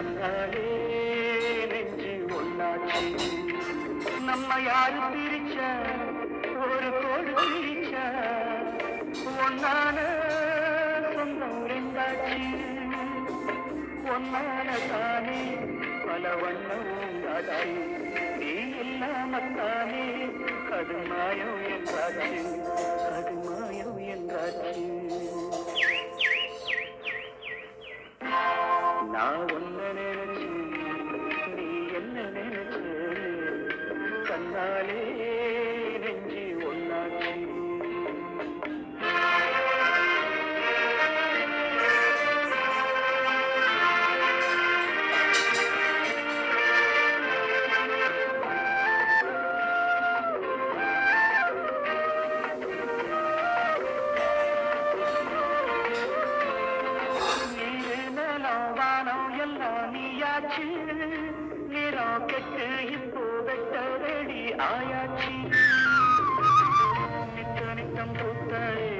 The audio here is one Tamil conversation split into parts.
தன்னாலே நெஞ்சு ஒன்னாச்சு. நம்ம யாரு பிரிச்ச ஒரு கோடு பிரிச்ச ஒன்னான சொந்தம் ரெண்டாச்சு. ஒன்னான தானே பல வண்ணம் உண்டாச்சு. நீ இல்லாமத்தானே அது மாயம் என்றாச்சு. அது மாயம் என்றாச்சு. நான் ஒன்ன நினைச்சு நீ என்ன நினைச்சு கண்ணாலே நெஞ்சு ஒன்னாச்சு. நீயாச்சு நிறம் கெட்டு இப்போ வெட்ட ரெடி ஆயாச்சு. நித்த நித்தம் பூத்தாரே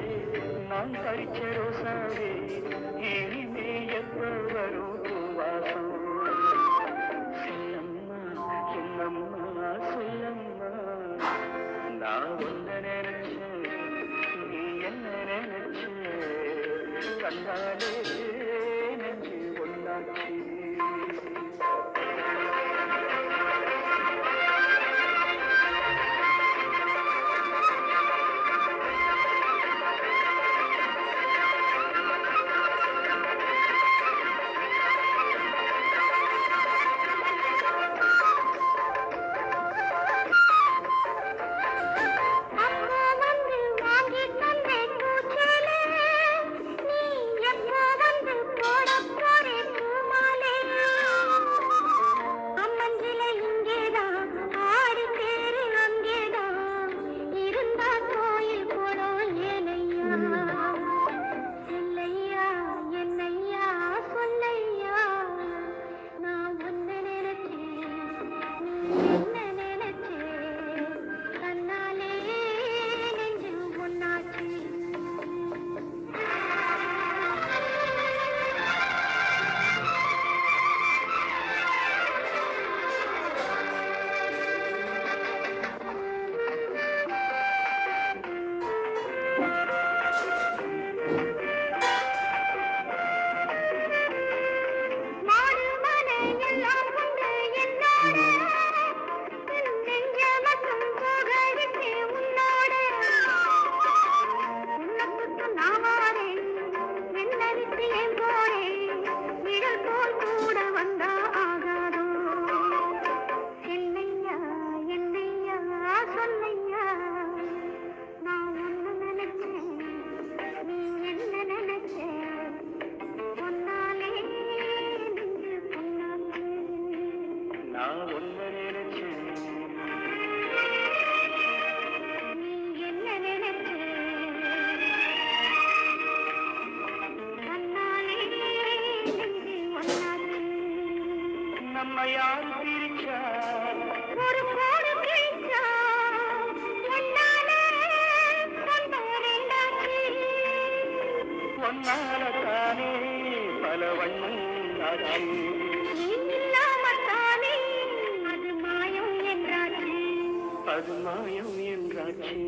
நான் பறிச்ச ரோசாவே இனிமே எப்ப வரும் பூவாசம். சொல்லம்மா என்னம்மா சொல்லம்மா நான் ஒன்ன நினைச்சேன் நீ என்ன நினைச்ச கண்டாலே நெஞ்சு ஒன்னாச்சு. நான் ஒன்ன நினைச்சேன் நீ என்ன நினைச்ச கண்ணாலே நெஞ்சு ஒன்னாச்சு. நம்ம யாரு பிரிச்சா ஒரு கோடு பிரிச்சா ஒன்னாலே சொந்தம் ரெண்டாச்சு. ஒன்னால தானே பல வண்ணம் ஆச்சு. அது மாயம் என்றாச்சு.